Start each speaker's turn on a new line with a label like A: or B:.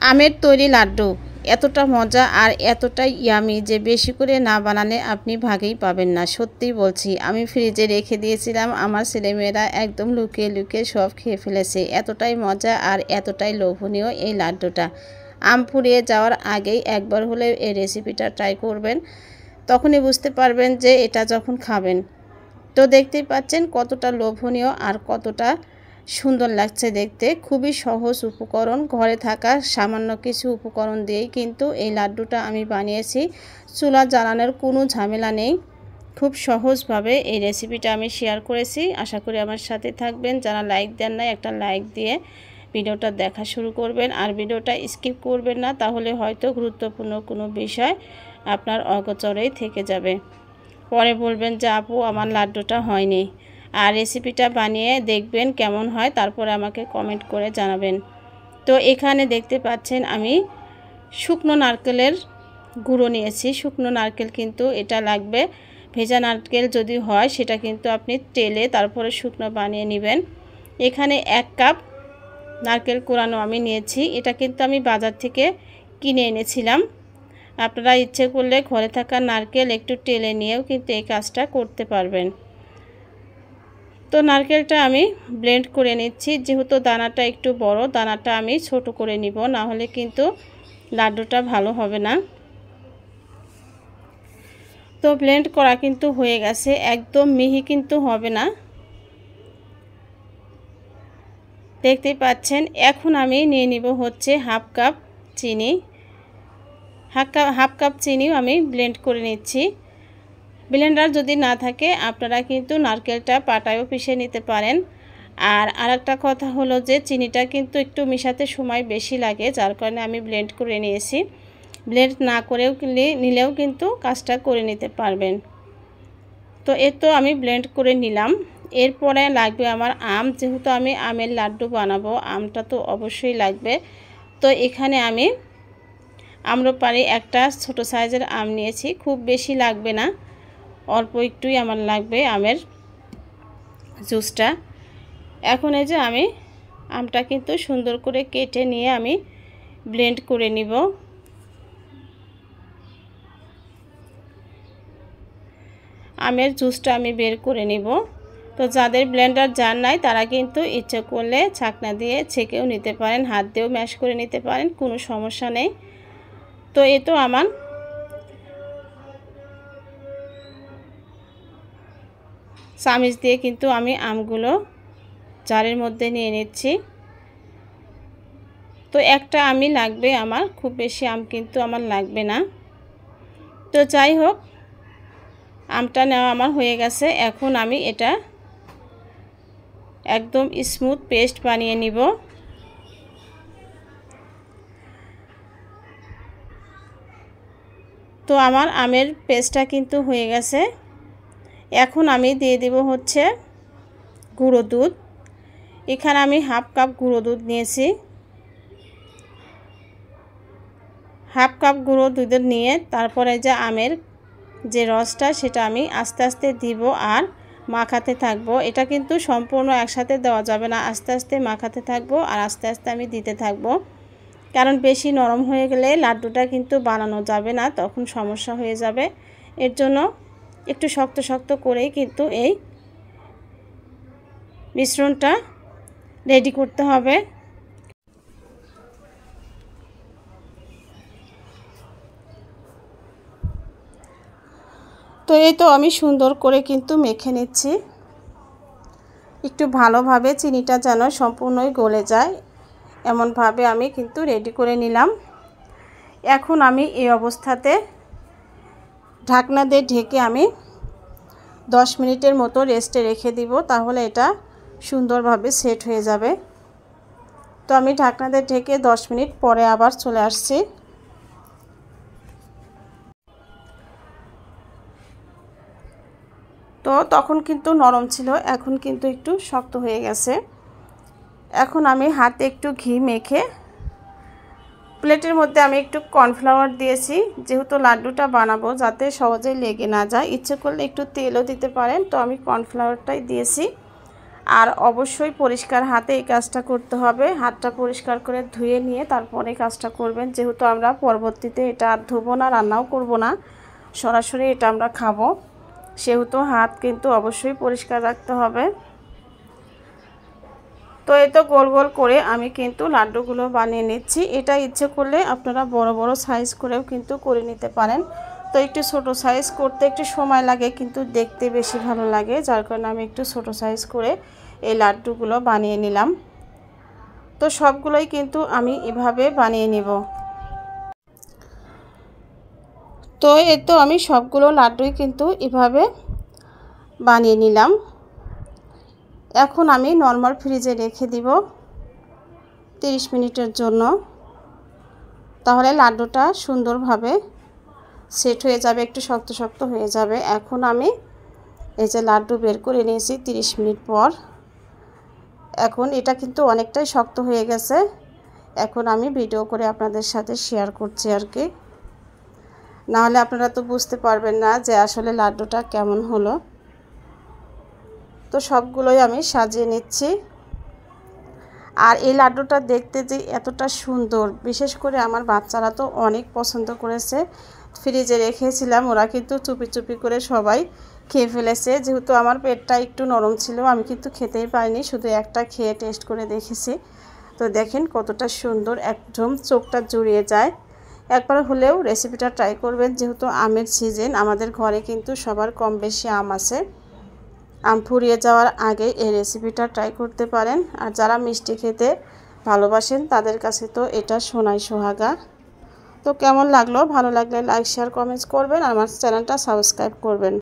A: আমের তৈরি লাড্ডু এতটা মজা আর এতটাই ইয়ামি যে বেশি করে না বানালে আপনি ভাগেই পাবেন না। সত্যিই বলছি, আমি ফ্রিজে রেখে দিয়েছিলাম, আমার ছেলেমেয়েরা একদম লুকিয়ে লুকিয়ে সব খেয়ে ফেলেছে। এতটাই মজা আর এতটাই লোভনীয় এই লাড্ডুটা। আম ফুরিয়ে যাওয়ার আগেই একবার হলে এই রেসিপিটা ট্রাই করবেন, তখনই বুঝতে পারবেন যে এটা যখন খাবেন। তো দেখতেই পাচ্ছেন কতটা লোভনীয় আর কতটা সুন্দর লাগছে দেখতে। খুবই সহজ উপকরণ, ঘরে থাকা সামান্য কিছু উপকরণ দিয়েই কিন্তু এই লাড্ডুটা আমি বানিয়েছি। চুলা জ্বালানোর কোনো ঝামেলা নেই, খুব সহজভাবে এই রেসিপিটা আমি শেয়ার করেছি। আশা করি আমার সাথে থাকবেন। যারা লাইক দেন না, একটা লাইক দিয়ে ভিডিওটা দেখা শুরু করবেন আর ভিডিওটা স্কিপ করবেন না, তাহলে হয়তো গুরুত্বপূর্ণ কোনো বিষয় আপনার অগোচরেই থেকে যাবে। পরে বলবেন যে আপু আমার লাড্ডুটা হয়নি, আর রেসিপিটা বানিয়ে দেখবেন কেমন হয়, তারপরে আমাকে কমেন্ট করে জানাবেন। তো এখানে দেখতে পাচ্ছেন আমি শুকনো নারকেলের গুঁড়ো নিয়েছি। শুকনো নারকেল কিন্তু এটা লাগবে, ভেজা নারকেল যদি হয় সেটা কিন্তু আপনি তেলে তারপরে শুকনো বানিয়ে নেবেন। এখানে 1 কাপ নারকেল কোরানো আমি নিয়েছি। এটা কিন্তু আমি বাজার থেকে কিনে এনেছিলাম। আপনারা ইচ্ছে করলে ঘরে থাকা নারকেল একটু টেলে নিয়েও কিন্তু এই কাজটা করতে পারবেন। তো নারকেলটা আমি ব্লেন্ড করে নিচ্ছি। যেহেতু দানাটা একটু বড়, দানাটা আমি ছোট করে নিব, না হলে কিন্তু লাড্ডুটা ভালো হবে না। তো ব্লেন্ড করা কিন্তু হয়ে গেছে, একদম মিহি কিন্তু হবে না, দেখতেই পাচ্ছেন। এখন আমি নিয়ে নিব হচ্ছে হাফ কাপ চিনি। হাফ কাপ চিনিও আমি ব্লেন্ড করে নিচ্ছি। ব্লেন্ডার যদি না থাকে আপনারা কিন্তু নারকেলটা পাটায়ও পিষে নিতে পারেন। আর আরেকটা কথা হলো যে চিনিটা কিন্তু একটু মিশাতে সময় বেশি লাগে, যার কারণে আমি ব্লেন্ড করে নিয়েছি। ব্লেন্ড না করেও নিলেও কিন্তু কাজটা করে নিতে পারবেন। তো তো আমি ব্লেন্ড করে নিলাম। এরপরে লাগবে আমার আম। যেহেতু আমি আমের লাড্ডু বানাবো, আমটা তো অবশ্যই লাগবে। তো এখানে আমি আম্রপালি একটা ছোট সাইজের আম নিয়েছি, খুব বেশি লাগবে না, অল্প একটুই আমার লাগবে আমের জুসটা। এখন এই যে আমি আমটা কিন্তু সুন্দর করে কেটে নিয়ে আমি ব্লেন্ড করে নিব। আমের জুসটা আমি বের করে নিব। তো যাদের ব্লেন্ডার জার নাই তারা কিন্তু ইচ্ছে করলে ছাকনা দিয়ে ছেঁকেও নিতে পারেন, হাত দিয়েও ম্যাশ করে নিতে পারেন, কোনো সমস্যা নেই। তো তো আমার চামচ দিয়ে কিন্তু আমি আমগুলো জারের মধ্যে নিয়ে নিচ্ছি। তো একটা আমই লাগবে আমার, খুব বেশি আম কিন্তু আমার লাগবে না। তো যাই হোক, আমটা নেওয়া আমার হয়ে গেছে। এখন আমি এটা একদম স্মুথ পেস্ট বানিয়ে নিব। তো আমার আমের পেস্টটা কিন্তু হয়ে গেছে। এখন আমি দিয়ে দেব হচ্ছে গুঁড়ো দুধ। এখানে আমি হাফ কাপ গুঁড়ো দুধ নিয়েছি। হাফ কাপ গুঁড়ো দুধ নিয়ে তারপরে যে আমের যে রসটা সেটা আমি আস্তে আস্তে দিব আর মাখাতে থাকবো। এটা কিন্তু সম্পূর্ণ একসাথে দেওয়া যাবে না, আস্তে আস্তে মাখাতে থাকবো আর আস্তে আস্তে আমি দিতে থাকবো। কারণ বেশি নরম হয়ে গেলে লাড্ডুটা কিন্তু বানানো যাবে না, তখন সমস্যা হয়ে যাবে। এর জন্য একটু শক্ত শক্ত করেই কিন্তু এই মিশ্রণটা রেডি করতে হবে। তো তো আমি সুন্দর করে কিন্তু মেখে নিচ্ছি, একটু ভালোভাবে চিনিটা যেন সম্পূর্ণই গলে যায় এমনভাবে আমি কিন্তু রেডি করে নিলাম। এখন আমি এই অবস্থাতে ঢাকনা দিয়ে ঢেকে আমি 10 মিনিটের মতো রেস্টে রেখে দিব, তাহলে এটা সুন্দরভাবে সেট হয়ে যাবে। তো আমি ঢাকনা দিয়ে ঢেকে 10 মিনিট পরে আবার চলে আসছি। তো তখন কিন্তু নরম ছিল, এখন কিন্তু একটু শক্ত হয়ে গেছে। এখন আমি হাতে একটু ঘি মেখে প্লেটের মধ্যে আমি একটু কর্নফ্লাওয়ার দিয়েছি, যেহেতু লাড্ডুটা বানাবো যাতে সহজেই লেগে না যায়। ইচ্ছে করলে একটু তেলও দিতে পারেন, তো আমি কর্নফ্লাওয়ারটাই দিয়েছি। আর অবশ্যই পরিষ্কার হাতে এই কাজটা করতে হবে। হাতটা পরিষ্কার করে ধুয়ে নিয়ে তারপরে কাজটা করবেন, যেহেতু আমরা পরবর্তীতে এটা আর ধুবো না, রান্নাও করব না, সরাসরি এটা আমরা খাবো, সেহেতু হাত কিন্তু অবশ্যই পরিষ্কার রাখতে হবে। তো এই তো গোল গোল করে আমি কিন্তু লাড্ডুগুলো বানিয়ে নিচ্ছি। এটা ইচ্ছে করলে আপনারা বড় বড় সাইজ করেও কিন্তু করে নিতে পারেন। তো একটু ছোট সাইজ করতে একটু সময় লাগে, কিন্তু দেখতে বেশি ভালো লাগে, যার কারণে আমি একটু ছোট সাইজ করে এই লাড্ডুগুলো বানিয়ে নিলাম। তো সবগুলোই কিন্তু আমি এভাবে বানিয়ে নিব। তো এই তো আমি সবগুলো লাড্ডুই কিন্তু এভাবে বানিয়ে নিলাম। এখন আমি নরমাল ফ্রিজে রেখে দিব 30 মিনিটের জন্য, তাহলে লাড্ডুটা সুন্দরভাবে সেট হয়ে যাবে, একটু শক্ত শক্ত হয়ে যাবে। এখন আমি এই যে লাড্ডু বের করে নিয়েছি 30 মিনিট পর। এখন এটা কিন্তু অনেকটাই শক্ত হয়ে গেছে। এখন আমি ভিডিও করে আপনাদের সাথে শেয়ার করছি আর কি, নাহলে আপনারা তো বুঝতে পারবেন না যে আসলে লাড্ডুটা কেমন হলো। তো সবগুলোই আমি সাজিয়ে নিচ্ছি। আর এই লাড্ডুটা দেখতে যে এতটা সুন্দর, বিশেষ করে আমার বাচ্চারা তো অনেক পছন্দ করেছে। ফ্রিজে রেখেছিলাম, ওরা কিন্তু চুপি চুপি করে সবাই খেয়ে ফেলেছে। যেহেতু আমার পেটটা একটু নরম ছিল, আমি কিন্তু খেতেই পারিনি, শুধু একটা খেয়ে টেস্ট করে দেখেছি। তো দেখেন কতটা সুন্দর, একদম চোখটা জুড়িয়ে যায়। একবার হলেও রেসিপিটা ট্রাই করবেন, যেহেতু আমের সিজন, আমাদের ঘরে কিন্তু সবার কম বেশি আম আছে। আম ফুরিয়ে যাওয়ার আগে এই রেসিপিটা ট্রাই করতে পারেন। আর যারা মিষ্টি খেতে ভালোবাসেন তাদের কাছে তো এটা সোনাই সোহাগা। তো কেমন লাগলো? ভালো লাগলে লাইক শেয়ার কমেন্টস করবেন, আর আমার চ্যানেলটা সাবস্ক্রাইব করবেন।